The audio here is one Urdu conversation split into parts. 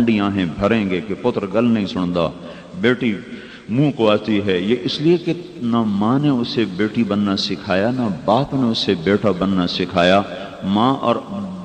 ٹھنڈی آنکھیں بھریں گے کہ پتر گل نہیں سندا، بیٹی منہ کو آتی ہے، یہ اس لیے کہ نہ ماں نے اسے بیٹی بننا سکھایا، نہ باپ نے اسے بیٹا بننا سکھایا۔ ماں اور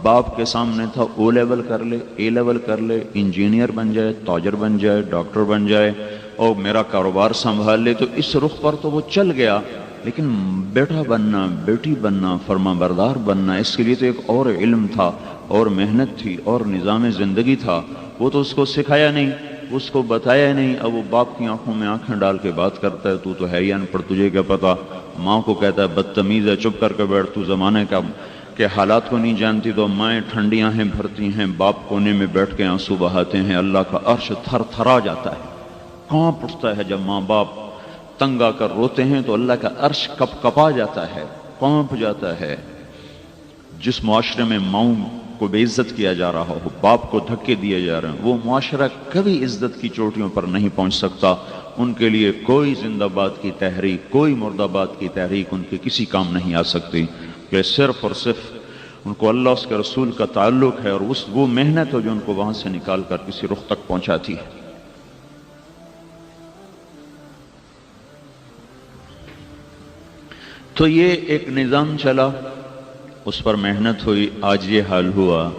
باپ کے سامنے تھا او لیول کر لے، اے لیول کر لے، انجینئر بن جائے، تاجر بن جائے، ڈاکٹر بن جائے اور میرا کاروبار سنبھال لے، تو اس رخ پر تو وہ چل گیا۔ لیکن بیٹا بننا، بیٹی بننا، فرما بردار بننا، اس کے لیے تو ایک اور علم تھا، اور محنت تھی، اور نظام زندگی تھا، وہ تو اس کو سکھایا نہیں، اس کو بتایا نہیں۔ اب وہ باپ کی آنکھوں میں آنکھیں ڈال کے بات کرتا ہے، تو ہے ہی ان پڑھ، تجھے کیا پتا۔ ماں کو کہتا ہے بدتمیز ہے، چپ کر کے بیٹھ، تو زمانے کے حالات کو نہیں جانتی۔ تو مائیں ٹھنڈی آنکھیں بھرتی ہیں، باپ کونے میں بیٹھ کے آنسو بہاتے ہیں، اللہ کا عرش تھر تھرا جاتا ہے، کانپ اٹھتا ہے۔ جب ماں باپ تنگ آ کر روتے ہیں تو اللہ کا عرش کپ کپا جاتا ہے، کانپ جاتا ہے۔ جس معاشرے میں ماؤں کو بے عزت کیا جا رہا ہو، باپ کو دھکے دیے جا رہے ہیں، وہ معاشرہ کبھی عزت کی چوٹیوں پر نہیں پہنچ سکتا۔ ان کے لیے کوئی زندہ باد کی تحریک، کوئی مردہ باد کی تحریک ان کے کسی کام نہیں آ سکتی، کہ صرف اور صرف ان کو اللہ اس کے رسول کا تعلق ہے، اور وہ محنت ہے جو ان کو وہاں سے نکال کر کسی رخ تک پہنچاتی ہے۔ تو یہ ایک نظام چلا، اس پر محنت ہوئی، آج یہ حال ہوا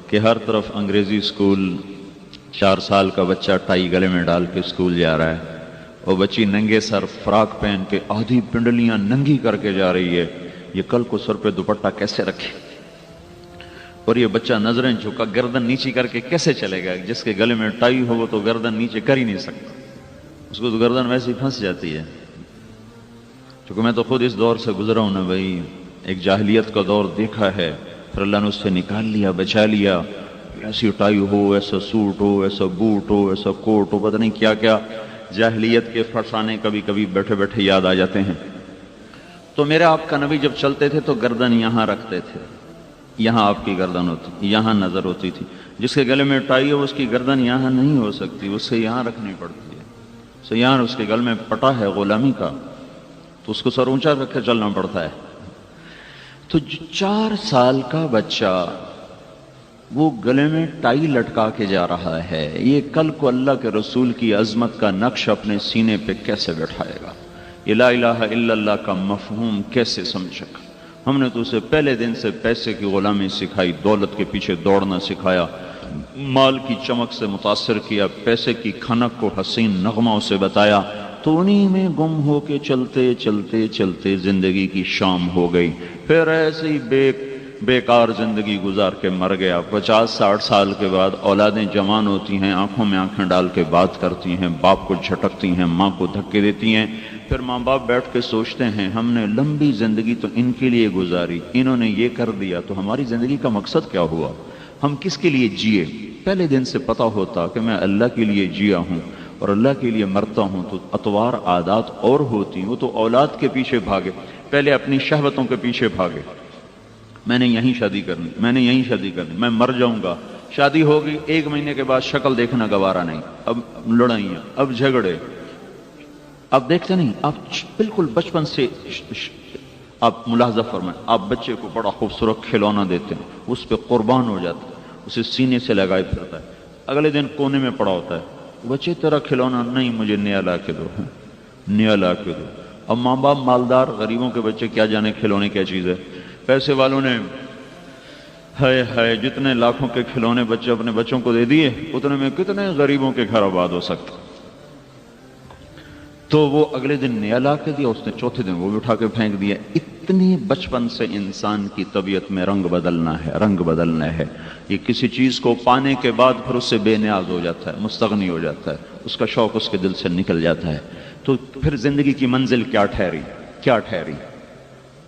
کہ ہر طرف انگریزی اسکول، 4 سال کا بچہ ٹائی گلے میں ڈال کے اسکول جا رہا ہے، اور بچی ننگے سر فراق پہن کے آدھی پنڈلیاں ننگی کر کے جا رہی ہے۔ یہ کل کو سر پہ دوپٹہ کیسے رکھے؟ اور یہ بچہ نظریں جھکا گردن نیچی کر کے کیسے چلے گا؟ جس کے گلے میں ٹائی ہو وہ تو گردن نیچے کر ہی نہیں سکتا، اس کو تو گردن ویسے ہی پھنس جاتی ہے۔ چونکہ میں تو خود اس دور سے گزرا ہوں نا بھائی، ایک جاہلیت کا دور دیکھا ہے، پھر اللہ نے اس سے نکال لیا، بچا لیا۔ ایسی ٹائی ہو، ایسا سوٹ ہو، ایسا بوٹ ہو، ایسا کوٹ ہو، پتہ نہیں کیا کیا جاہلیت کے فرسانے کبھی کبھی بیٹھے بیٹھے یاد آ جاتے ہیں۔ تو میرے آپ کا نبی جب چلتے تھے تو گردن یہاں رکھتے تھے، یہاں آپ کی گردن ہوتی، یہاں نظر ہوتی تھی۔ جس کے گلے میں ٹائی ہو اس کی گردن یہاں نہیں ہو سکتی، اس سے یہاں رکھنی پڑتی ہے، اسے یہاں اس کے گل میں پٹا ہے غلامی کا، تو اس کو سر اونچا رکھ کے چلنا پڑتا ہے۔ تو 4 سال کا بچہ وہ گلے میں ٹائی لٹکا کے جا رہا ہے، یہ کل کو اللہ کے رسول کی عظمت کا نقش اپنے سینے پہ کیسے بیٹھائے گا؟ یہ لا الہ الا اللہ کا مفہوم کیسے سمجھے گا؟ ہم نے تو اسے پہلے دن سے پیسے کی غلامی سکھائی، دولت کے پیچھے دوڑنا سکھایا، مال کی چمک سے متاثر کیا، پیسے کی کھنک کو حسین نغمہ اسے بتایا، تو انہی میں گم ہو کے چلتے چلتے چلتے زندگی کی شام ہو گئی۔ پھر ایسے ہی بیکار زندگی گزار کے مر گیا۔ 50-60 سال کے بعد اولادیں جوان ہوتی ہیں، آنکھوں میں آنکھیں ڈال کے بات کرتی ہیں، باپ کو جھٹکتی ہیں، ماں کو دھکے دیتی ہیں۔ پھر ماں باپ بیٹھ کے سوچتے ہیں ہم نے لمبی زندگی تو ان کے لیے گزاری، انہوں نے یہ کر دیا، تو ہماری زندگی کا مقصد کیا ہوا؟ ہم کس کے لیے جیے؟ پہلے دن سے پتہ ہوتا کہ میں اللہ کے لیے جیا ہوں اور اللہ کے لیے مرتا ہوں، تو اطوار عادات اور ہوتی، وہ تو اولاد کے پیچھے بھاگے، پہلے اپنی شہوتوں کے پیچھے بھاگے، میں نے یہیں شادی کرنی، میں نے یہیں شادی کرنی، میں مر جاؤں گا۔ شادی ہوگی، 1 مہینے کے بعد شکل دیکھنا گوارا نہیں، اب لڑائیاں، اب جھگڑے۔ آپ دیکھتے نہیں، آپ بالکل بچپن سے آپ ملاحظہ فرمائیں، آپ بچے کو بڑا خوبصورت کھلونا دیتے ہیں، اس پہ قربان ہو جاتا ہے، اسے سینے سے لگائے پھرتا ہے، اگلے دن کونے میں پڑا ہوتا ہے، بچے تیرا کھلونا نہیں، مجھے نیا لا کے دو، نیا لا کے دو۔ اب ماں باپ مالدار، غریبوں کے بچے کیا جانے کھلونے کیا چیز ہے۔ پیسے والوں نے ہائے جتنے لاکھوں کے کھلونے بچے اپنے بچوں کو دے دیے، اتنے میں کتنے غریبوں کے گھر آباد ہو سکتے۔ تو وہ اگلے دن نیا لا کے دیا، اس نے چوتھے دن وہ بھی اٹھا کے پھینک دیا۔ اتنی بچپن سے انسان کی طبیعت میں رنگ بدلنا ہے، رنگ بدلنا ہے۔ یہ کسی چیز کو پانے کے بعد پھر اس سے بے نیاز ہو جاتا ہے، مستغنی ہو جاتا ہے، اس کا شوق اس کے دل سے نکل جاتا ہے۔ تو پھر زندگی کی منزل کیا ٹھہری؟ کیا ٹھہری؟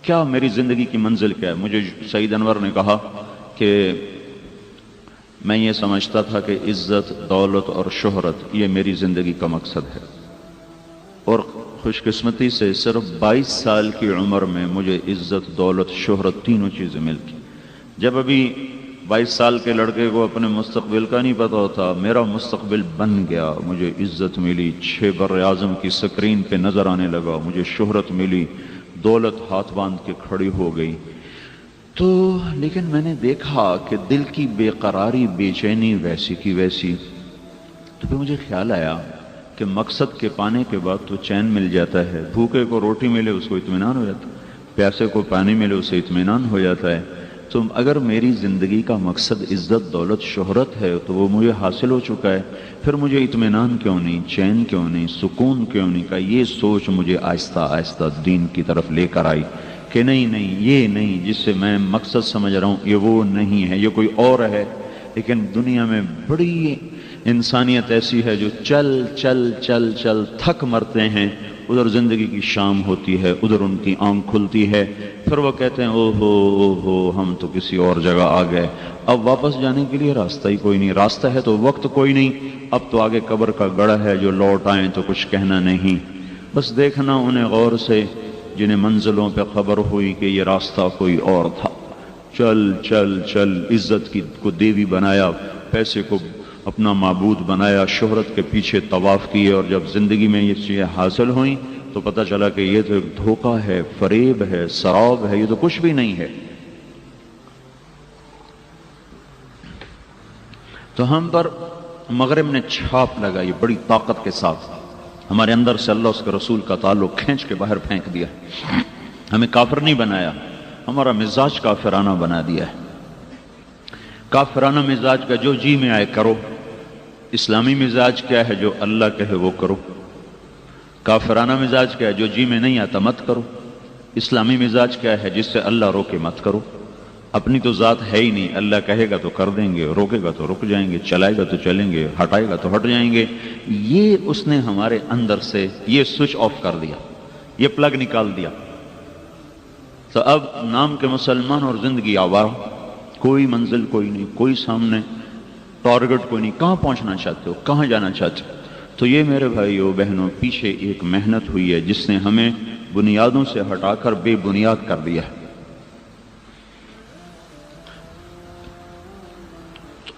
کیا میری زندگی کی منزل کیا ہے؟ مجھے سعید انور نے کہا کہ میں یہ سمجھتا تھا کہ عزت، دولت اور شہرت یہ میری زندگی کا مقصد ہے، اور خوش قسمتی سے صرف 22 سال کی عمر میں مجھے عزت، دولت، شہرت تینوں چیزیں مل گئی۔ جب ابھی 22 سال کے لڑکے کو اپنے مستقبل کا نہیں پتا ہوتا، میرا مستقبل بن گیا، مجھے عزت ملی، 6 بر اعظم کی سکرین پہ نظر آنے لگا، مجھے شہرت ملی، دولت ہاتھ باندھ کے کھڑی ہو گئی۔ تو لیکن میں نے دیکھا کہ دل کی بے قراری، بے چینی ویسی کی ویسی، تو پھر مجھے خیال آیا کہ مقصد کے پانے کے بعد تو چین مل جاتا ہے، بھوکے کو روٹی ملے اس کو اطمینان ہو جاتا ہے، پیاسے کو پانی ملے اسے اطمینان ہو جاتا ہے۔ تو اگر میری زندگی کا مقصد عزت، دولت، شہرت ہے تو وہ مجھے حاصل ہو چکا ہے، پھر مجھے اطمینان کیوں نہیں، چین کیوں نہیں، سکون کیوں نہیں؟ کا یہ سوچ مجھے آہستہ آہستہ دین کی طرف لے کر آئی کہ نہیں یہ نہیں جس سے میں مقصد سمجھ رہا ہوں، یہ وہ نہیں ہے، یہ کوئی اور ہے۔ لیکن دنیا میں بڑی انسانیت ایسی ہے جو چل چل چل چل تھک مرتے ہیں، ادھر زندگی کی شام ہوتی ہے، ادھر ان کی آنکھ کھلتی ہے، پھر وہ کہتے ہیں او ہو ہم تو کسی اور جگہ آ گئے، اب واپس جانے کے لیے راستہ ہی کوئی نہیں، راستہ ہے تو وقت کوئی نہیں، اب تو آگے قبر کا گڑھ ہے، جو لوٹ آئیں تو کچھ کہنا نہیں۔ بس دیکھنا انہیں غور سے جنہیں منزلوں پہ خبر ہوئی کہ یہ راستہ کوئی اور تھا، چل چل چل عزت کی کو دیوی بنایا، پیسے کو اپنا معبود بنایا، شہرت کے پیچھے طواف کیے، اور جب زندگی میں یہ چیزیں حاصل ہوئیں تو پتہ چلا کہ یہ تو ایک دھوکہ ہے، فریب ہے، سراب ہے، یہ تو کچھ بھی نہیں ہے۔ تو ہم پر مغرب نے چھاپ لگائی بڑی طاقت کے ساتھ، ہمارے اندر سے اللہ اس کے رسول کا تعلق کھینچ کے باہر پھینک دیا، ہمیں کافر نہیں بنایا، ہمارا مزاج کافرانہ بنا دیا ہے۔ کافرانہ مزاج کا جو جی میں آئے کرو، اسلامی مزاج کیا ہے؟ جو اللہ کہے وہ کرو۔ کافرانہ مزاج کیا ہے؟ جو جی میں نہیں آتا مت کرو۔ اسلامی مزاج کیا ہے؟ جس سے اللہ روکے مت کرو۔ اپنی تو ذات ہے ہی نہیں، اللہ کہے گا تو کر دیں گے، روکے گا تو رک جائیں گے، چلائے گا تو چلیں گے، ہٹائے گا تو ہٹ جائیں گے۔ یہ اس نے ہمارے اندر سے یہ سوئچ آف کر دیا، یہ پلگ نکال دیا۔ تو اب نام کے مسلمان اور زندگی آوارہ، کوئی منزل کوئی نہیں، کوئی سامنے ٹارگٹ کوئی نہیں، کہاں پہنچنا چاہتے ہو، کہاں جانا چاہتے ہو؟ تو یہ میرے بھائیو بہنوں پیچھے ایک محنت ہوئی ہے جس نے ہمیں بنیادوں سے ہٹا کر بے بنیاد کر دیا ہے۔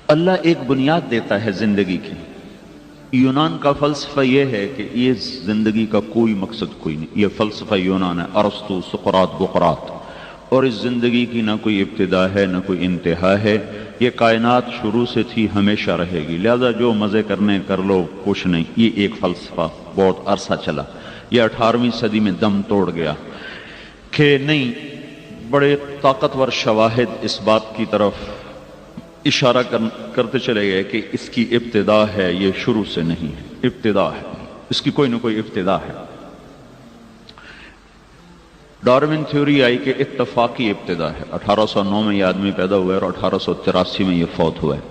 اللہ ایک بنیاد دیتا ہے زندگی کی۔ یونان کا فلسفہ یہ ہے کہ یہ زندگی کا کوئی مقصد کوئی نہیں، یہ فلسفہ یونان ہے، ارسطو، سقراط، بقراط، اور اس زندگی کی نہ کوئی ابتدا ہے نہ کوئی انتہا ہے، یہ کائنات شروع سے تھی، ہمیشہ رہے گی، لہذا جو مزے کرنے کر لو، کچھ نہیں۔ یہ ایک فلسفہ بہت عرصہ چلا، یہ 18ویں صدی میں دم توڑ گیا کہ نہیں، بڑے طاقتور شواہد اس بات کی طرف اشارہ کرتے چلے گئے کہ اس کی ابتدا ہے، یہ شروع سے نہیں ہے، ابتدا ہے، اس کی کوئی نہ کوئی ابتدا ہے۔ ڈارون تھیوری آئی کہ اتفاقی ابتدا ہے، 1809 میں یہ آدمی پیدا ہوا ہے اور 1883 میں یہ فوت ہوا ہے۔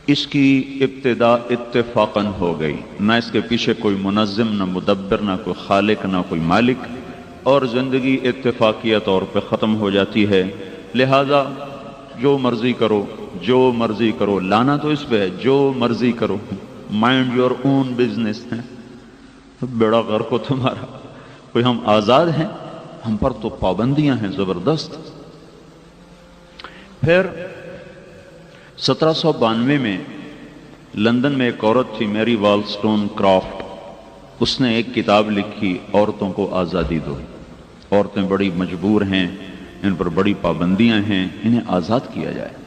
اس کی ابتدا اتفاقاً ہو گئی، نہ اس کے پیچھے کوئی منظم، نہ مدبر، نہ کوئی خالق، نہ کوئی مالک، اور زندگی اتفاقیہ طور پہ ختم ہو جاتی ہے۔ لہذا جو مرضی کرو، جو مرضی کرو، لانا تو اس پہ ہے، جو مرضی کرو، مائنڈ یور اون بزنس ہے، بیڑا غرق ہو تمہارا۔ کوئی ہم آزاد ہیں؟ ہم پر تو پابندیاں ہیں زبردست۔ پھر 1792 میں لندن میں ایک عورت تھی، میری والسٹون کرافٹ، اس نے ایک کتاب لکھی، عورتوں کو آزادی دو، عورتیں بڑی مجبور ہیں، ان پر بڑی پابندیاں ہیں، انہیں آزاد کیا جائے،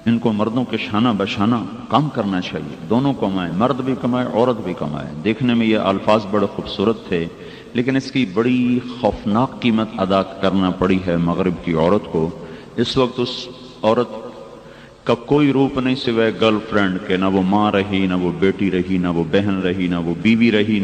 ان کو مردوں کے شانہ بشانہ کام کرنا چاہیے، دونوں کمائیں، مرد بھی کمائے، عورت بھی کمائے۔ دیکھنے میں یہ الفاظ بڑے خوبصورت تھے، لیکن اس کی بڑی خوفناک قیمت ادا کرنا پڑی ہے مغرب کی عورت کو۔ اس وقت اس عورت کا کوئی روپ نہیں سوائے گرل فرینڈ کے، نہ وہ ماں رہی، نہ وہ بیٹی رہی، نہ وہ بہن رہی، نہ وہ بیوی رہی،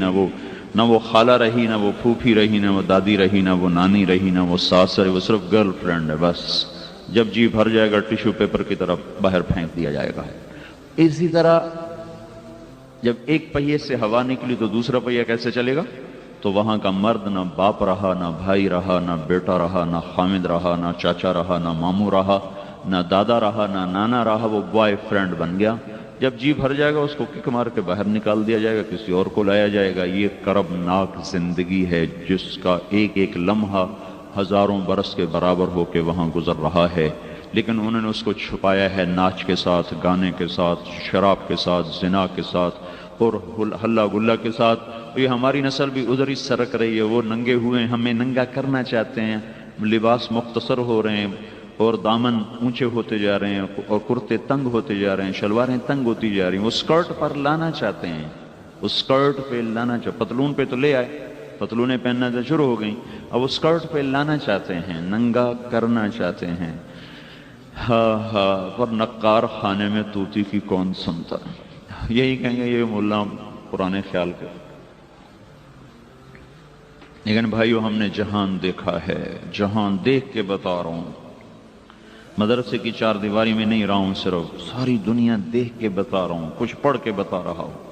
نہ وہ خالہ رہی، نہ وہ پھوپھی رہی، نہ وہ دادی رہی، نہ وہ نانی رہی، نہ وہ ساس رہی، وہ صرف گرل فرینڈ ہے بس۔ جب جی بھر جائے گا ٹیشو پیپر کی طرف باہر پھینک دیا جائے گا۔ اسی طرح جب ایک پہیے سے ہوا نکلی تو دوسرا پہیہ کیسے چلے گا؟ تو وہاں کا مرد نہ باپ رہا، نہ بھائی رہا، نہ بیٹا رہا، نہ خامد رہا، نہ چاچا رہا، نہ ماموں رہا، نہ دادا رہا، نہ نانا رہا، وہ بوائے فرینڈ بن گیا۔ جب جی بھر جائے گا اس کو کک مار کے باہر نکال دیا جائے گا، کسی اور کو لایا جائے گا۔ یہ کربناک زندگی ہے جس کا ایک ایک لمحہ ہزاروں برس کے برابر ہو کے وہاں گزر رہا ہے، لیکن انہوں نے اس کو چھپایا ہے ناچ کے ساتھ، گانے کے ساتھ، شراب کے ساتھ، زنا کے ساتھ اور ہلا گلا کے ساتھ۔ یہ ہماری نسل بھی ادھر ہی سرک رہی ہے، وہ ننگے ہوئے ہیں، ہمیں ننگا کرنا چاہتے ہیں، لباس مختصر ہو رہے ہیں، اور دامن اونچے ہوتے جا رہے ہیں اور کرتے تنگ ہوتے جا رہے ہیں، شلواریں تنگ ہوتی جا رہی ہیں، وہ سکرٹ پر لانا چاہتے ہیں، اس سکرٹ پہ لانا پتلون پہ تو لے آئے، پتلونیں پہننا تو شروع ہو گئیں، اب وہ سکرٹ پہ لانا چاہتے ہیں، ننگا کرنا چاہتے ہیں۔ ہاں ہاں، پر نقار خانے میں طوطی کی کون سنتا، یہی کہیں گے یہ ملا پرانے خیال کے۔ لیکن بھائیو ہم نے جہان دیکھا ہے، جہان دیکھ کے بتا رہا ہوں، مدرسے کی چار دیواری میں نہیں رہا ہوں، صرف ساری دنیا دیکھ کے بتا رہا ہوں، کچھ پڑھ کے بتا رہا ہوں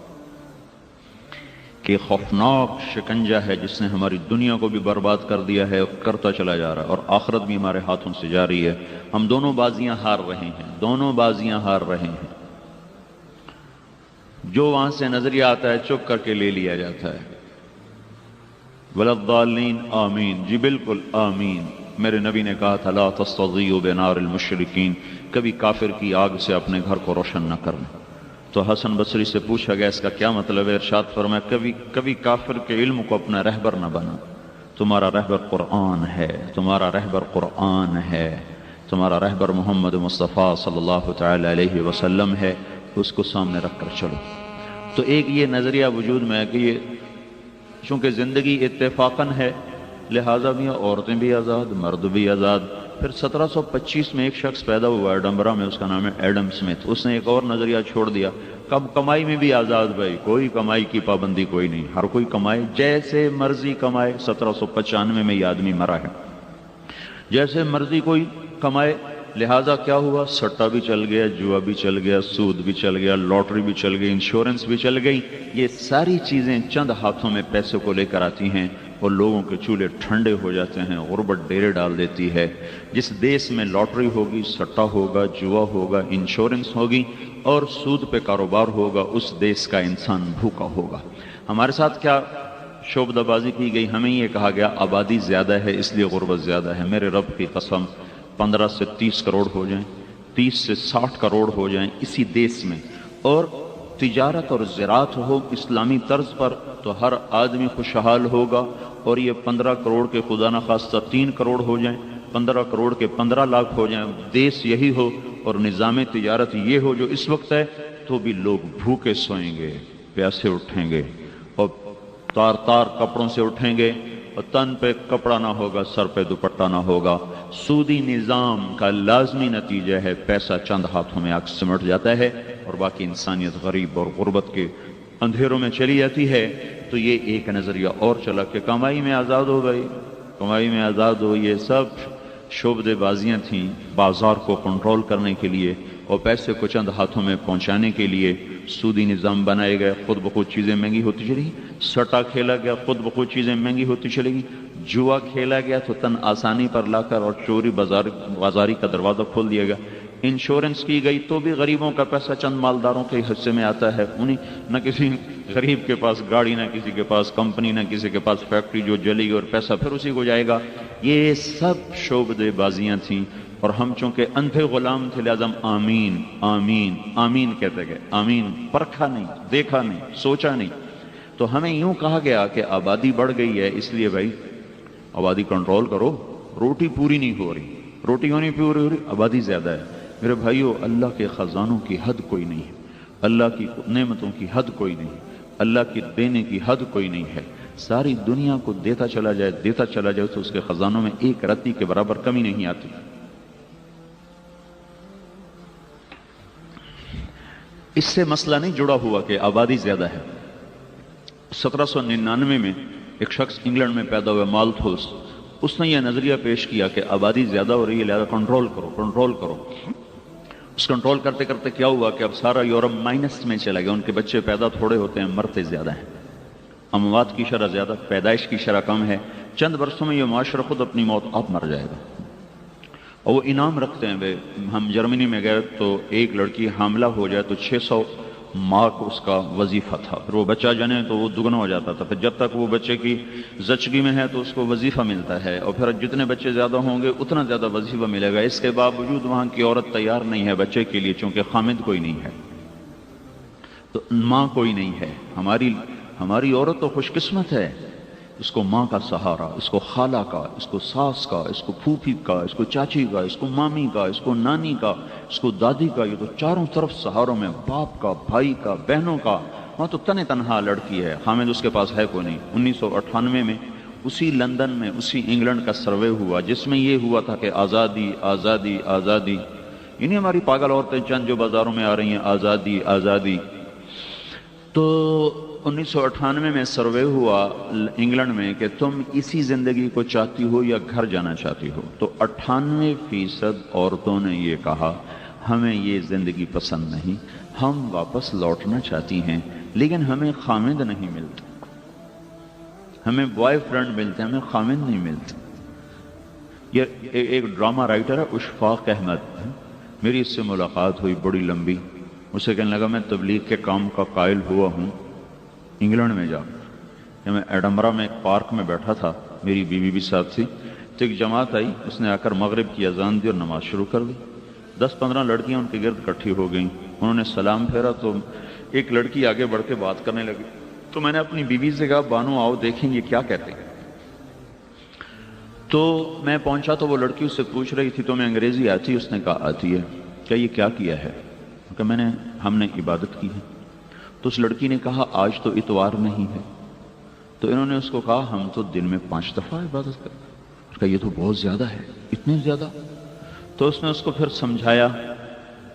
کہ خوفناک شکنجہ ہے جس نے ہماری دنیا کو بھی برباد کر دیا ہے اور کرتا چلا جا رہا ہے، اور آخرت بھی ہمارے ہاتھوں سے جاری ہے۔ ہم دونوں بازیاں ہار رہے ہیں، دونوں بازیاں ہار رہے ہیں۔ جو وہاں سے نظریہ آتا ہے چپ کر کے لے لیا جاتا ہے۔ وَلَضَّالِّينَ آمین، جی بالکل آمین۔ میرے نبی نے کہا تھا لا تستضیئوا بنار المشرکین، کبھی کافر کی آگ سے اپنے گھر کو روشن نہ کرنا۔ تو حسن بصری سے پوچھا گیا اس کا کیا مطلب ہے؟ ارشاد فرمایا کبھی کافر کے علم کو اپنا رہبر نہ بنا، تمہارا رہبر قرآن ہے، تمہارا رہبر قرآن ہے، تمہارا رہبر محمد مصطفیٰ صلی اللہ تعالی علیہ وسلم ہے، اس کو سامنے رکھ کر چلو۔ تو ایک یہ نظریہ وجود میں ہے کہ یہ چونکہ زندگی اتفاقاً ہے، لہٰذا بھی عورتیں بھی آزاد، مرد بھی آزاد۔ پھر 1725 میں ایک شخص پیدا ہوا ایڈنبرا میں، اس کا نام ہے ایڈم سمتھ، اس نے ایک اور نظریہ چھوڑ دیا، کمائی میں بھی آزاد بھائی، کوئی کمائی کی پابندی کوئی نہیں، ہر کوئی کمائے جیسے مرضی کمائے۔ 1795 میں یہ آدمی مرا ہے، جیسے مرضی کوئی کمائے۔ لہٰذا کیا ہوا؟ سٹا بھی چل گیا، جوا بھی چل گیا، سود بھی چل گیا، لاٹری بھی چل گئی، انشورنس بھی چل گئی۔ یہ ساری چیزیں چند ہاتھوں میں پیسے کو لے کر آتی ہیں اور لوگوں کے چولہے ٹھنڈے ہو جاتے ہیں، غربت ڈیرے ڈال دیتی ہے۔ جس دیش میں لاٹری ہوگی، سٹا ہوگا، جوا ہوگا، انشورنس ہوگی اور سود پہ کاروبار ہوگا، اس دیش کا انسان بھوکا ہوگا۔ ہمارے ساتھ کیا شعبدہ بازی کی گئی؟ ہمیں یہ کہا گیا آبادی زیادہ ہے اس لیے غربت زیادہ ہے۔ میرے رب کی قسم، 15 سے 30 کروڑ ہو جائیں، 30 سے 60 کروڑ ہو جائیں اسی دیش میں، اور تجارت اور زراعت ہو اسلامی طرز پر، تو ہر آدمی خوشحال ہوگا۔ اور یہ 15 کروڑ کے خدا نخواستہ 3 کروڑ ہو جائیں، 15 کروڑ کے 15 لاکھ ہو جائیں، دیش یہی ہو اور نظام تجارت یہ ہو جو اس وقت ہے، تو بھی لوگ بھوکے سوئیں گے، پیاسے اٹھیں گے اور تار تار کپڑوں سے اٹھیں گے، اور تن پہ کپڑا نہ ہوگا، سر پہ دوپٹہ نہ ہوگا۔ سودی نظام کا لازمی نتیجہ ہے پیسہ چند ہاتھوں میں آ کے سمٹ جاتا ہے اور باقی انسانیت غریب اور غربت کے اندھیروں میں چلی جاتی ہے۔ تو یہ ایک نظریہ اور چلا کہ کمائی میں آزاد ہو گئی، کمائی میں آزاد ہو۔ یہ سب شعبدے بازیاں تھیں بازار کو کنٹرول کرنے کے لیے اور پیسے کو چند ہاتھوں میں پہنچانے کے لیے۔ سودی نظام بنائے گئے، خود بخود چیزیں مہنگی ہوتی چلی گئی۔ سٹا کھیلا گیا، خود بخود چیزیں مہنگی ہوتی چلے گی۔ جوا کھیلا گیا تو تن آسانی پر لا کر اور چوری بازاری کا دروازہ کھول دیا گیا۔ انشورنس کی گئی تو بھی غریبوں کا پیسہ چند مالداروں کے حصے میں آتا ہے، انہیں نہ کسی غریب کے پاس گاڑی، نہ کسی کے پاس کمپنی، نہ کسی کے پاس فیکٹری جو جلی گئی اور پیسہ پھر اسی کو جائے گا۔ یہ سب شعبدے بازیاں تھیں اور ہم چونکہ اندھے غلام تھے لہذا ہم آمین آمین آمین کہتے گئے، آمین، پرکھا نہیں، دیکھا نہیں، سوچا نہیں۔ تو ہمیں یوں کہا گیا کہ آبادی بڑھ گئی ہے اس لیے بھائی آبادی کنٹرول کرو، روٹی پوری نہیں ہو رہی، روٹی ہونی پوری ہو رہی، آبادی زیادہ ہے۔ میرے بھائیو، اللہ کے خزانوں کی حد کوئی نہیں ہے، اللہ کی نعمتوں کی حد کوئی نہیں، اللہ کی دینے کی حد کوئی نہیں ہے۔ ساری دنیا کو دیتا چلا جائے تو اس کے خزانوں میں ایک رتی کے برابر کمی نہیں آتی۔ اس سے مسئلہ نہیں جڑا ہوا کہ آبادی زیادہ ہے۔ 1799 میں ایک شخص انگلینڈ میں پیدا ہوا، مالتھوس، اس نے یہ نظریہ پیش کیا کہ آبادی زیادہ ہو رہی ہے لہذا کنٹرول کرو۔ اس کنٹرول کرتے کرتے کیا ہوا کہ اب سارا یورپ مائنس میں چلا گیا، ان کے بچے پیدا تھوڑے ہوتے ہیں، مرتے زیادہ ہیں، اموات کی شرح زیادہ، پیدائش کی شرح کم ہے۔ چند برسوں میں یہ معاشرہ خود اپنی موت آپ مر جائے گا۔ اور وہ انعام رکھتے ہیں، ہم جرمنی میں گئے تو ایک لڑکی حاملہ ہو جائے تو 600 مارک اس کا وظیفہ تھا، پھر وہ بچہ جنے تو وہ دگنا ہو جاتا تھا، پھر جب تک وہ بچے کی زچگی میں ہے تو اس کو وظیفہ ملتا ہے، اور پھر جتنے بچے زیادہ ہوں گے اتنا زیادہ وظیفہ ملے گا۔ اس کے باوجود وہاں کی عورت تیار نہیں ہے بچے کے لیے، چونکہ خامد کوئی نہیں ہے، تو ماں کوئی نہیں ہے۔ ہماری عورت تو خوش قسمت ہے، اس کو ماں کا سہارا، اس کو خالہ کا، اس کو ساس کا، اس کو پھوپھی کا، اس کو چاچی کا، اس کو مامی کا، اس کو نانی کا، اس کو دادی کا، یہ تو چاروں طرف سہاروں میں، باپ کا، بھائی کا، بہنوں کا. وہاں تو تنہا لڑکی ہے. حامد اس کے پاس ہے کوئی نہیں. 1998 میں اسی لندن میں اسی انگلینڈ کا سروے ہوا جس میں یہ ہوا تھا کہ آزادی آزادی آزادی. انہیں ہماری پاگل عورتیں چند جو بازاروں میں آ رہی ہیں آزادی آزادی. تو 1998 میں سروے ہوا انگلینڈ میں کہ تم اسی زندگی کو چاہتی ہو یا گھر جانا چاہتی ہو. تو 98% عورتوں نے یہ کہا ہمیں یہ زندگی پسند نہیں، ہم واپس لوٹنا چاہتی ہیں لیکن ہمیں خامند نہیں ملتے، ہمیں بوائے فرینڈ ملتے ہیں، ہمیں خامند نہیں ملتے. یہ ایک ڈرامہ رائٹر ہے اشفاق احمد، میری اس سے ملاقات ہوئی بڑی لمبی. اسے کہنے لگا میں تبلیغ کے کام کا قائل ہوا ہوں انگلینڈ میں جا کہ میں ایڈنبرا میں ایک پارک میں بیٹھا تھا، میری بیوی بھی ساتھ تھی. تو ایک جماعت آئی، اس نے آ کر مغرب کی اذان دی اور نماز شروع کر دی. 10-15 لڑکیاں ان کے گرد اکٹھی ہو گئیں. انہوں نے سلام پھیرا تو ایک لڑکی آگے بڑھ کے بات کرنے لگی. تو میں نے اپنی بیوی سے کہا بانو آؤ دیکھیں گے کیا کہتے ہیں. تو میں پہنچا تو وہ لڑکی اس سے پوچھ رہی تھی تمہیں انگریزی آتی؟ اس نے کہا آتی ہے. کہ یہ کیا کیا ہے؟ کہ ہم نے عبادت کی ہے. تو اس لڑکی نے کہا آج تو اتوار نہیں ہے. تو انہوں نے اس کو کہا ہم تو دن میں 5 دفعہ عبادت کرتے ہیں. کہ یہ تو بہت زیادہ ہے. اتنی زیادہ؟ تو اس نے اس کو پھر سمجھایا.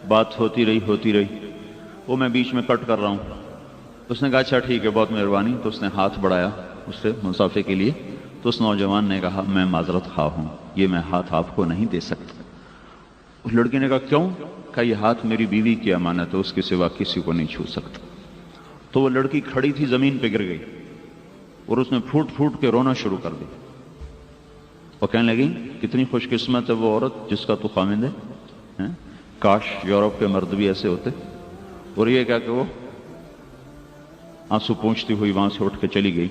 بات ہوتی رہی. وہ میں بیچ میں کٹ کر رہا ہوں. اس نے کہا اچھا ٹھیک ہے بہت مہربانی. تو اس نے ہاتھ بڑھایا اس سے مسافے کے لیے. تو اس نوجوان نے کہا میں معذرت خواہ ہوں، یہ میں ہاتھ آپ کو نہیں دے سکتا. اس لڑکی نے کہا کیوں؟ کہ یہ ہاتھ میری بیوی کی امانت ہے، اس کے سوا کسی کو نہیں چھو سکتا. تو وہ لڑکی کھڑی تھی زمین پہ گر گئی اور اس نے پھوٹ پھوٹ کے رونا شروع کر دی. اور کہنے لگی کتنی خوش قسمت ہے وہ عورت جس کا تو خامند ہے، کاش یورپ کے مرد بھی ایسے ہوتے. اور یہ کیا کہ وہ آنسو پونچھتی ہوئی وہاں سے اٹھ کے چلی گئی.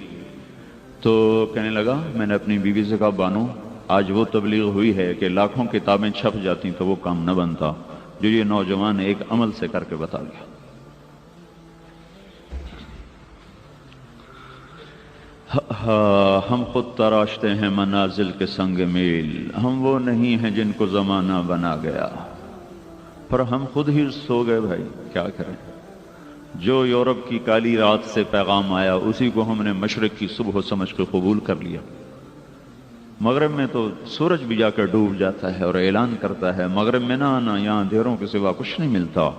تو کہنے لگا میں نے اپنی بیوی سے کہا بانو آج وہ تبلیغ ہوئی ہے کہ لاکھوں کتابیں چھپ جاتی تو وہ کام نہ بنتا جو یہ نوجوان ایک عمل سے کر کے بتا گیا. ہم خود تراشتے ہیں منازل کے سنگ میل، ہم وہ نہیں ہیں جن کو زمانہ بنا گیا، پر ہم خود ہی سو گئے. بھائی کیا کریں؟ جو یورپ کی کالی رات سے پیغام آیا اسی کو ہم نے مشرق کی صبح سمجھ کے قبول کر لیا. مغرب میں تو سورج بھی جا کر ڈوب جاتا ہے اور اعلان کرتا ہے مغرب میں نہ آنا، یہاں اندھیروں کے سوا کچھ نہیں ملتا.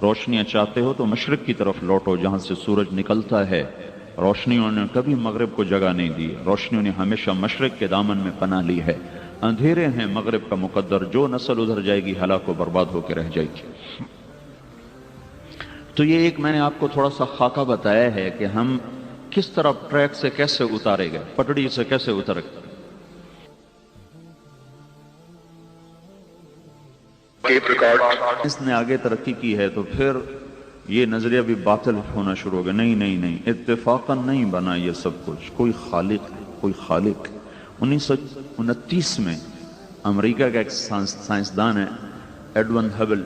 روشنیاں چاہتے ہو تو مشرق کی طرف لوٹو جہاں سے سورج نکلتا ہے. روشنیوں نے کبھی مغرب کو جگہ نہیں دی، روشنیوں نے ہمیشہ مشرق کے دامن میں پناہ لی ہے. اندھیرے ہیں مغرب کا مقدر، جو نسل ادھر جائے گی ہلاک و برباد ہو کے رہ جائے گی. تو یہ ایک میں نے آپ کو تھوڑا سا خاکہ بتایا ہے کہ ہم کس طرح ٹریک سے کیسے اتارے گئے، پٹڑی سے کیسے اتر گئے. اس نے آگے ترقی کی ہے تو پھر یہ نظریہ بھی باطل ہونا شروع ہو گیا. نہیں اتفاقاً نہیں بنا یہ سب کچھ، کوئی خالق ہے، کوئی خالق. 1929 میں امریکہ کا ایک سائنسدان ہے ایڈون ہبل،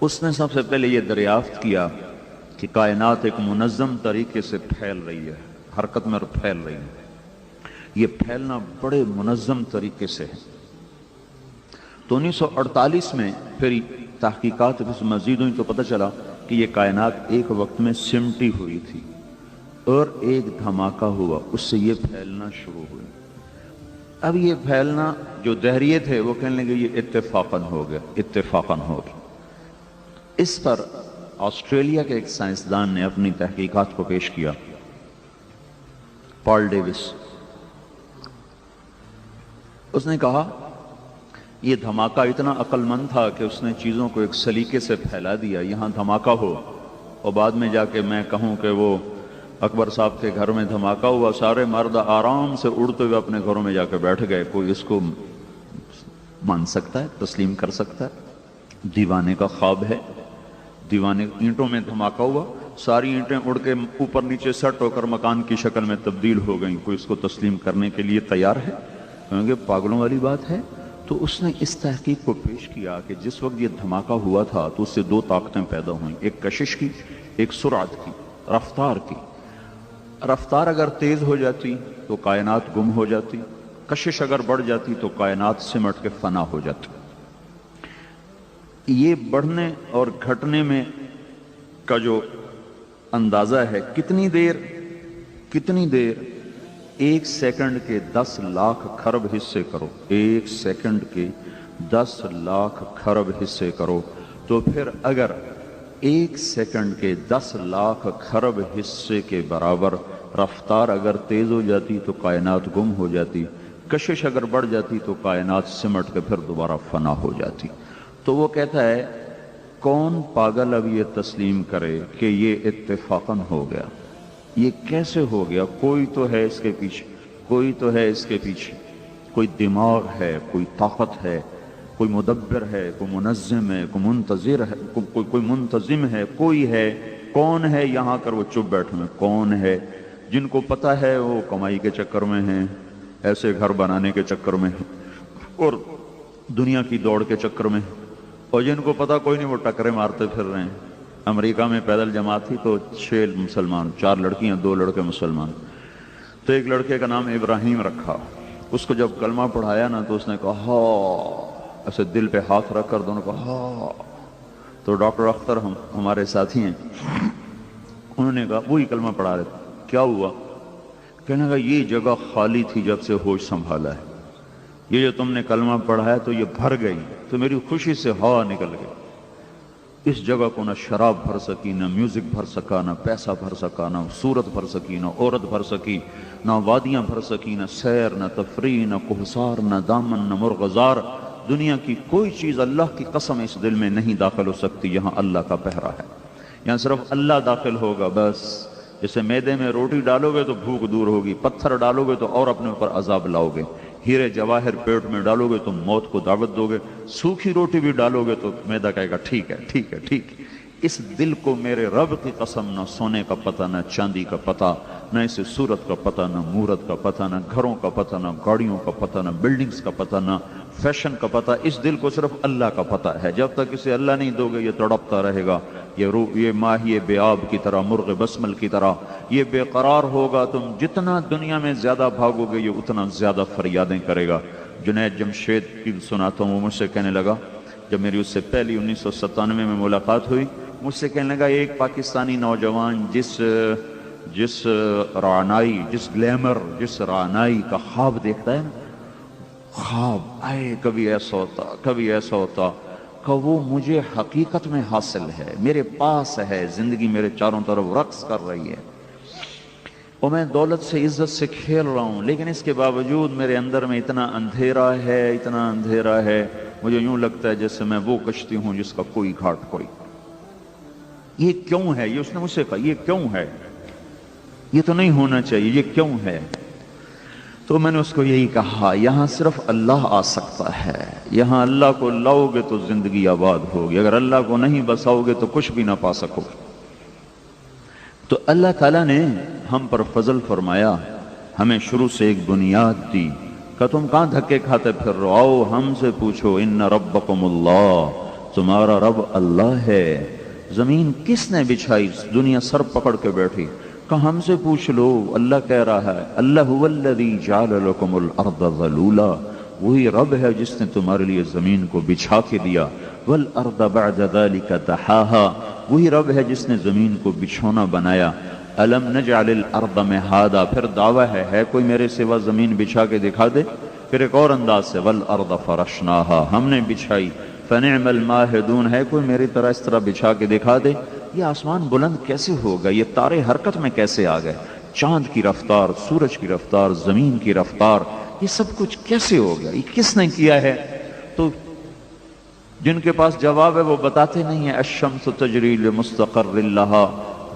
اس نے سب سے پہلے یہ دریافت کیا کہ کائنات ایک منظم طریقے سے پھیل رہی ہے، حرکت میں پھیل رہی ہے. یہ پھیلنا بڑے منظم طریقے سے ہے. تو 1948 میں پھر تحقیقات مزید ہوئی تو پتہ چلا کہ یہ کائنات ایک وقت میں سمٹی ہوئی تھی اور ایک دھماکہ ہوا، اس سے یہ پھیلنا شروع ہوئی. اب یہ پھیلنا جو دہریے تھے وہ کہنے لگے یہ اتفاقاً ہو گیا. اس پر آسٹریلیا کے ایک سائنسدان نے اپنی تحقیقات کو پیش کیا، پال ڈیوس. اس نے کہا یہ دھماکہ اتنا عقل مند تھا کہ اس نے چیزوں کو ایک سلیقے سے پھیلا دیا. یہاں دھماکہ ہو اور بعد میں جا کے میں کہوں کہ وہ اکبر صاحب کے گھر میں دھماکہ ہوا، سارے مرد آرام سے اڑتے ہوئے اپنے گھروں میں جا کے بیٹھ گئے. کوئی اس کو مان سکتا ہے، تسلیم کر سکتا ہے؟ دیوانے کا خواب ہے. دیوانے اینٹوں میں دھماکہ ہوا، ساری اینٹیں اڑ کے اوپر نیچے سٹ ہو کر مکان کی شکل میں تبدیل ہو گئیں. کوئی اس کو تسلیم کرنے کے لیے تیار ہے؟ کیونکہ پاگلوں والی بات ہے. تو اس نے اس تحقیق کو پیش کیا کہ جس وقت یہ دھماکہ ہوا تھا تو اس سے 2 طاقتیں پیدا ہوئیں، ایک کشش کی، ایک سرعت کی، رفتار کی. رفتار اگر تیز ہو جاتی تو کائنات گم ہو جاتی، کشش اگر بڑھ جاتی تو کائنات سمٹ کے فنا ہو جاتی۔ یہ بڑھنے اور گھٹنے میں کا جو اندازہ ہے، کتنی دیر 1 سیکنڈ کے 10 لاکھ کھرب حصے کرو، 1 سیکنڈ کے 10 لاکھ کھرب حصے کرو، تو پھر اگر 1 سیکنڈ کے 10 لاکھ کھرب حصے کے برابر رفتار اگر تیز ہو جاتی تو کائنات گم ہو جاتی، کشش اگر بڑھ جاتی تو کائنات سمٹ کے پھر دوبارہ فنا ہو جاتی۔ تو وہ کہتا ہے کون پاگل اب یہ تسلیم کرے کہ یہ اتفاقاً ہو گیا، یہ کیسے ہو گیا؟ کوئی تو ہے اس کے پیچھے، کوئی تو ہے اس کے پیچھے، کوئی دماغ ہے، کوئی طاقت ہے، کوئی مدبر ہے، کوئی منظم ہے، کوئی منتظر ہے، کوئی منتظم ہے، کوئی ہے۔ کون ہے یہاں کر وہ چپ بیٹھے ہیں؟ کون ہے؟ جن کو پتہ ہے وہ کمائی کے چکر میں ہیں، ایسے گھر بنانے کے چکر میں ہیں اور دنیا کی دوڑ کے چکر میں، اور جن کو پتہ کوئی نہیں وہ ٹکرے مارتے پھر رہے ہیں۔ امریکہ میں پیدل جماعت تھی تو 6 مسلمان، 4 لڑکیاں 2 لڑکے مسلمان، تو ایک لڑکے کا نام ابراہیم رکھا۔ اس کو جب کلمہ پڑھایا نا تو اس نے کہا ہاں، ایسے دل پہ ہاتھ رکھ کر دونوں کہا ہاں۔ تو ڈاکٹر اختر ہمارے ساتھی ہیں، انہوں نے کہا وہی کلمہ پڑھا رہے تھے، کیا ہوا؟ کہنے لگا یہ جگہ خالی تھی جب سے ہوش سنبھالا ہے، یہ جو تم نے کلمہ پڑھا ہے تو یہ بھر گئی، تو میری خوشی سے ہوا نکل گئی۔ اس جگہ کو نہ شراب بھر سکی، نہ میوزک بھر سکا، نہ پیسہ بھر سکا، نہ صورت بھر سکی، نہ عورت بھر سکی، نہ وادیاں بھر سکی، نہ سیر، نہ تفریح، نہ کوہسار، نہ دامن، نہ مرغزار۔ دنیا کی کوئی چیز اللہ کی قسم اس دل میں نہیں داخل ہو سکتی، یہاں اللہ کا پہرا ہے، یہاں صرف اللہ داخل ہوگا بس۔ جیسے میدے میں روٹی ڈالو گے تو بھوک دور ہوگی، پتھر ڈالو گے تو اور اپنے اوپر عذاب لاؤ گے، ہیرے جواہر پیٹ میں ڈالو گے تو موت کو دعوت دو گے، سوکھی روٹی بھی ڈالو گے تو میدا کہے گا ٹھیک ہے ٹھیک ہے ٹھیک ہے۔ اس دل کو میرے رب کی قسم نہ سونے کا پتہ، نہ چاندی کا پتہ، نہ اسے صورت کا پتہ، نہ مورت کا پتہ، نہ گھروں کا پتہ، نہ گاڑیوں کا پتہ، نہ بلڈنگز کا پتہ، نہ فیشن کا پتہ۔ اس دل کو صرف اللہ کا پتہ ہے۔ جب تک اسے اللہ نہیں دو گے یہ تڑپتا رہے گا، یہ ماہی بے آب کی طرح، مرغ بسمل کی طرح یہ بے قرار ہوگا۔ تم جتنا دنیا میں زیادہ بھاگو گے یہ اتنا زیادہ فریادیں کرے گا۔ جنید جمشید کی سناتا ہوں، وہ مجھ سے کہنے لگا جب میری اس سے پہلی 1997 میں ملاقات ہوئی، مجھ سے کہنے لگا ایک پاکستانی نوجوان جس رعنائی، جس گلیمر، جس رعنائی کا خواب دیکھتا ہے نا، خواب آئے کبھی ایسا ہوتا کبھی ایسا ہوتا، کہ وہ مجھے حقیقت میں حاصل ہے، میرے پاس ہے، زندگی میرے چاروں طرف رقص کر رہی ہے، اور میں دولت سے عزت سے کھیل رہا ہوں، لیکن اس کے باوجود میرے اندر میں اتنا اندھیرا ہے، اتنا اندھیرا ہے، مجھے یوں لگتا ہے جیسے میں وہ کشتی ہوں جس کا کوئی گھاٹ کوئی۔ یہ کیوں ہے؟ یہ اس نے مجھ سے کہا یہ کیوں ہے؟ یہ تو نہیں ہونا چاہیے، یہ کیوں ہے؟ تو میں نے اس کو یہی کہا یہاں صرف اللہ آ سکتا ہے، یہاں اللہ کو لاؤ گے تو زندگی آباد ہوگی، اگر اللہ کو نہیں بساؤ گے تو کچھ بھی نہ پا سکو گے۔ تو اللہ تعالیٰ نے ہم پر فضل فرمایا، ہمیں شروع سے ایک بنیاد دی کہ تم کہاں دھکے کھاتے پھر رہو، آؤ ہم سے پوچھو، ان ربکم اللہ، تمہارا رب اللہ ہے۔ زمین کس نے بچھائی؟ دنیا سر پکڑ کے بیٹھی، کہ ہم سے پوچھ لو۔ اللہ کہہ رہا ہے اللہ هو الذی جعل لکم الارض ذلولا، وہی رب ہے جس نے تمہارے لیے زمین کو بچھا کے دیا، والارض بعد ذلک دحاها، وہی رب ہے جس نے زمین کو بچھونا بنایا۔ الم نجعل الارض مہادا، پھر دعویٰ ہے کوئی میرے سوا زمین بچھا کے دکھا دے؟ پھر ایک اور انداز سے والارض فرشناها، ہم نے بچھائی، فنعم الماہدون، ہے کوئی میری طرح اس طرح بچھا کے دکھا دے؟ یہ آسمان بلند کیسے ہوگا؟ یہ تارے حرکت میں کیسے آ گئے؟ چاند کی رفتار، سورج کی رفتار، زمین کی رفتار، یہ سب کچھ کیسے ہو گیا؟ یہ کس نے کیا ہے؟ تو جن کے پاس جواب ہے وہ بتاتے نہیں ہیں، الشمس تجری لمستقر لها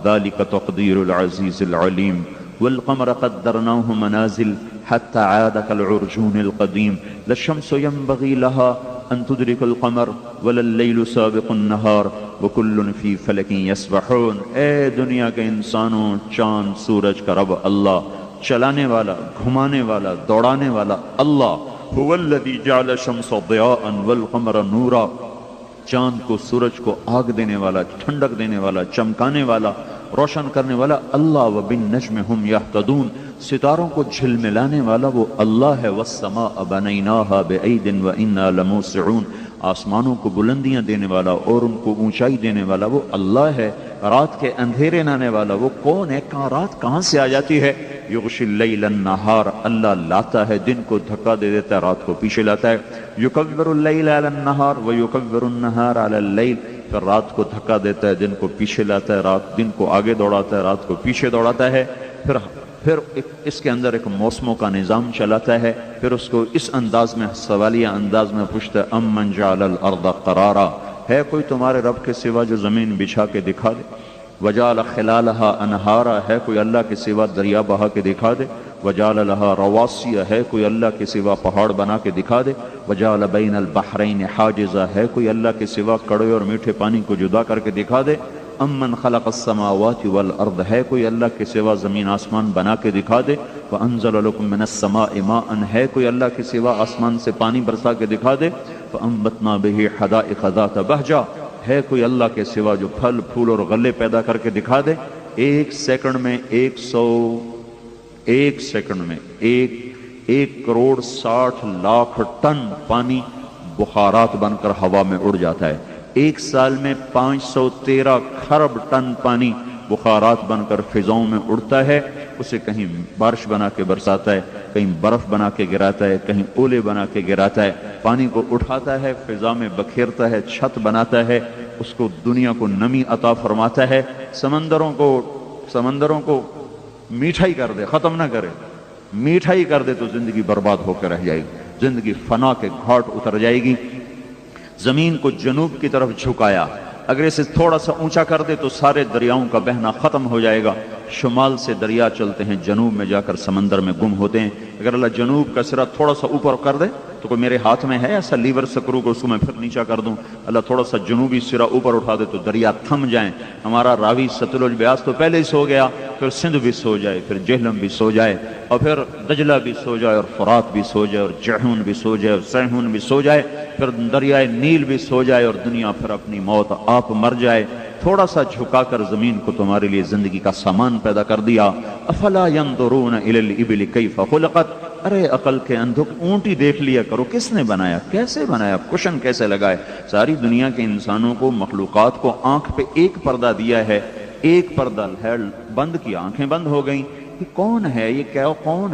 ذلك تقدیر العزیز العلیم، والقمر قدرناه منازل حتى عاد كالعرجون القدیم، لا الشمس ينبغي لها ان تدرك القمر ولا الليل سابق النهار وكل في فلك يسبحون۔ اے دنیا کے انسانوں، چاند سورج کا رب اللہ، چلانے والا، گھمانے والا، دوڑانے والا اللہ، هو الذي جعل الشمس ضياء والقمر نورا، چاند کو، سورج کو آگ دینے والا، ٹھنڈک دینے والا، چمکانے والا، روشن کرنے والا اللہ، وبالنجم ہم یہتدون، ستاروں کو جھلملانے والا وہ اللہ ہے، والسماء بنیناہا بعید وانا لموسعون، آسمانوں کو بلندیاں دینے والا اور ان کو اونچائی دینے والا وہ اللہ ہے، رات کے اندھیرے لانے والا وہ کون ہے؟ رات کہاں سے آ جاتی ہے؟ یغشی اللیل النہار، اللہ لاتا ہے دن کو دھکا دے دیتا ہے، رات کو پیچھے لاتا ہے، یکور اللیل علی النہار ویکور النہار علی اللیل، پھر رات کو دھکا دیتا ہے، دن کو پیچھے لاتا ہے، رات دن کو آگے دوڑاتا ہے، رات کو پیچھے دوڑاتا ہے، پھر اس کے اندر ایک موسموں کا نظام چلاتا ہے، پھر اس کو اس انداز میں سوالیہ انداز میں پوچھتا ہے امن جعل الارض قرارا، ہے کوئی تمہارے رب کے سوا جو زمین بچھا کے دکھا دے؟ وجعل خلالہا انہارا، ہے کوئی اللہ کے سوا دریا بہا کے دکھا دے؟ وجعل لہا رواسی، ہے کوئی اللہ کے سوا پہاڑ بنا کے دکھا دے؟ وجعل بین البحرین حاجزا، ہے کوئی اللہ کے سوا کڑوے اور میٹھے پانی کو جدا کر کے دکھا دے؟ امن خلق السماوات والارض، ہے کوئی اللہ کے سوا زمین آسمان بنا کے دکھا دے؟ وانزل لکم من السماء ماء، ہے کوئی اللہ کے سوا آسمان سے پانی برسا کے دکھا دے؟ فانبتنا به حدائق ذات بہجہ، ہے کوئی اللہ کے سوا جو پھل پھول اور غلے پیدا کر کے دکھا دے؟ ایک سیکنڈ میں 1,60,00,000 ٹن پانی بخارات بن کر ہوا میں اڑ جاتا ہے، ایک سال میں 513 کھرب ٹن پانی بخارات بن کر فضاؤں میں اڑتا ہے، اسے کہیں بارش بنا کے برساتا ہے، کہیں برف بنا کے گراتا ہے، کہیں اولے بنا کے گراتا ہے، پانی کو اٹھاتا ہے، فضا میں بکھیرتا ہے، چھت بناتا ہے، اس کو دنیا کو نمی عطا فرماتا ہے، سمندروں کو میٹھائی کر دے، ختم نہ کرے، میٹھائی کر دے تو زندگی برباد ہو کے رہ جائے گی، زندگی فنا کے گھاٹ اتر جائے گی۔ زمین کو جنوب کی طرف جھکایا، اگر اسے تھوڑا سا اونچا کر دے تو سارے دریاؤں کا بہنا ختم ہو جائے گا، شمال سے دریا چلتے ہیں، جنوب میں جا کر سمندر میں گم ہوتے ہیں۔ اگر اللہ جنوب کا سرا تھوڑا سا اوپر کر دے تو کوئی میرے ہاتھ میں ہے ایسا لیور سکرو کو اس کو میں پھر نیچا کر دوں؟ اللہ تھوڑا سا جنوبی سرا اوپر اٹھا دے تو دریا تھم جائیں، ہمارا راوی ستلج بیاس تو پہلے ہی سو گیا، پھر سندھ بھی سو جائے، پھر جہلم بھی سو جائے، اور پھر دجلہ بھی سو جائے، اور فرات بھی سو جائے، اور جہون بھی سو جائے، اور سیہون بھی سو جائے، پھر دریائے نیل بھی سو جائے، اور دنیا پھر اپنی موت آپ مر جائے۔ تھوڑا سا جھکا کر زمین کو تمہارے لیے زندگی کا سامان پیدا کر دیا۔ افلا ينظرون الى الابل كيف خلقت، ارے عقل کے اندھوں، اونٹی دیکھ لیا کرو، کس نے بنایا، کیسے بنایا، کشن کیسے لگائے؟ ساری دنیا کے انسانوں کو، مخلوقات کو آنکھ پہ ایک پردہ دیا ہے، ایک پردہ ہے، بند کی آنکھیں بند ہو گئیں۔ یہ کون ہے، یہ کیا کون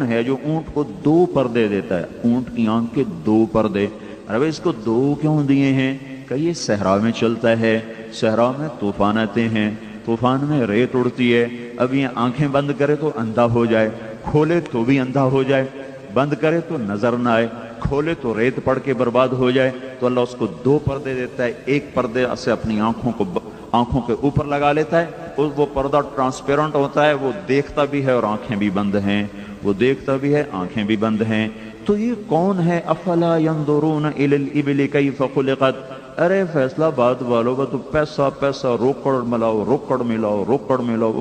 ہے جو اونٹ کو 2 پردے دیتا ہے؟ اونٹ کی آنکھ کے 2 پردے، ارے اس کو 2 کیوں دیے ہیں؟ کہ یہ صحرا میں چلتا ہے، صحرا میں طوفان آتے ہیں، طوفان میں ریت اڑتی ہے، اب یہ آنکھیں بند کرے تو اندھا ہو جائے، کھولے تو بھی اندھا ہو جائے، بند کرے تو نظر نہ آئے، کھولے تو ریت پڑ کے برباد ہو جائے، تو اللہ اس کو 2 پردے دیتا ہے، ایک پردے سے اپنی آنکھوں کے اوپر لگا لیتا ہے، وہ پردہ ٹرانسپیرنٹ ہوتا ہے، وہ دیکھتا بھی ہے اور آنکھیں بھی بند ہیں، وہ دیکھتا بھی ہے، آنکھیں بھی بند ہیں۔ تو یہ کون ہے؟ افلا ينظرون الى الابل كيف خلقت، ارے فیصلہ آباد والوں کا تو پیسہ روکڑ ملاؤ، وہ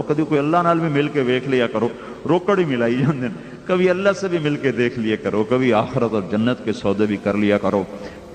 کبھی کوئی اللہ نال بھی مل کے دیکھ لیا کرو، روکڑ ہی ملائی جاندے، کبھی اللہ سے بھی مل کے دیکھ لیا کرو، کبھی آخرت اور جنت کے سودے بھی کر لیا کرو۔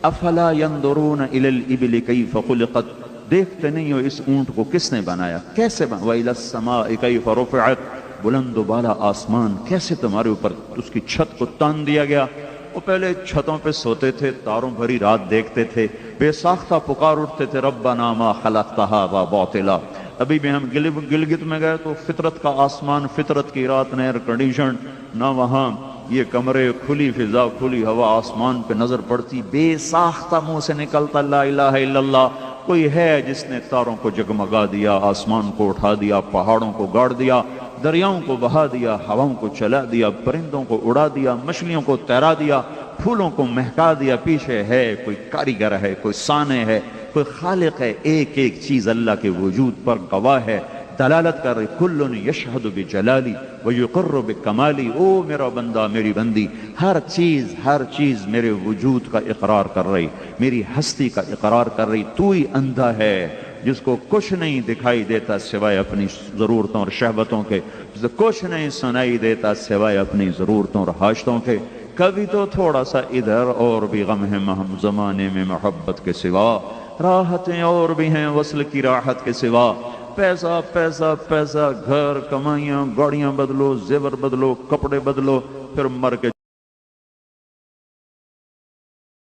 افلا ينظرون الى الابل كيف خلقت، دیکھتے نہیں ہو اس اونٹ کو کس نے بنایا، کیسے بنا؟ وَإِلَى السَّمَاءِ كَيْفَ رُفِعَتْ، بلند و بالا آسمان کیسے تمہارے اوپر اس کی چھت کو تان دیا گیا۔ وہ پہلے چھتوں پہ سوتے تھے، تاروں بھری رات دیکھتے تھے، بے ساختہ پکار اٹھتے تھے ربنا ما خلقت هذا باطلا۔ ابھی بھی ہم گلگت میں گئے تو فطرت کا آسمان، فطرت کی رات نے ایئر کنڈیشن نہ، وہاں یہ کمرے، کھلی فضا، کھلی ہوا، آسمان پہ نظر پڑتی، بے ساختہ منہ سے نکلتا لا الہ الا اللہ۔ کوئی ہے جس نے تاروں کو جگمگا دیا، آسمان کو اٹھا دیا، پہاڑوں کو گاڑ دیا، دریاؤں کو بہا دیا، ہواؤں کو چلا دیا، پرندوں کو اڑا دیا، مچھلیوں کو تیرا دیا، پھولوں کو مہکا دیا؟ پیچھے ہے کوئی کاریگر، ہے کوئی صانع ہے، کوئی خالق ہے، ایک ایک چیز اللہ کے وجود پر گواہ ہے، دلالت کر رہی۔ کل یشہد بجلالی ویقر بکمالی، او میرا بندہ، میری بندی، ہر چیز میرے وجود کا اقرار کر رہی، میری ہستی کا اقرار کر رہی۔ تو ہی اندھا ہے جس کو کچھ نہیں دکھائی دیتا سوائے اپنی ضرورتوں اور شہوتوں کے، جسے کچھ نہیں سنائی دیتا سوائے اپنی ضرورتوں اور حاجتوں کے۔ کبھی تو تھوڑا سا ادھر اور بھی غم ہے ہم زمانے میں محبت کے سوا، راحتیں اور بھی ہیں وصل کی راحت کے سوا، پیسہ پیسہ پیسہ، گھر، کمائیاں، گاڑیاں بدلو، زیور بدلو، کپڑے بدلو، پھر مر کے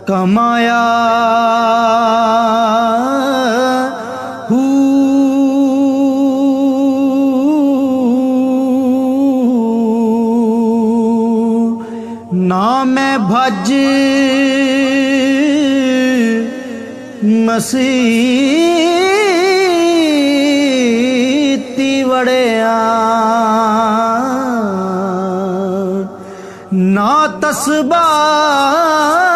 کمایا نہ میں بھج مسیتی وڑیا، نہ تسبیح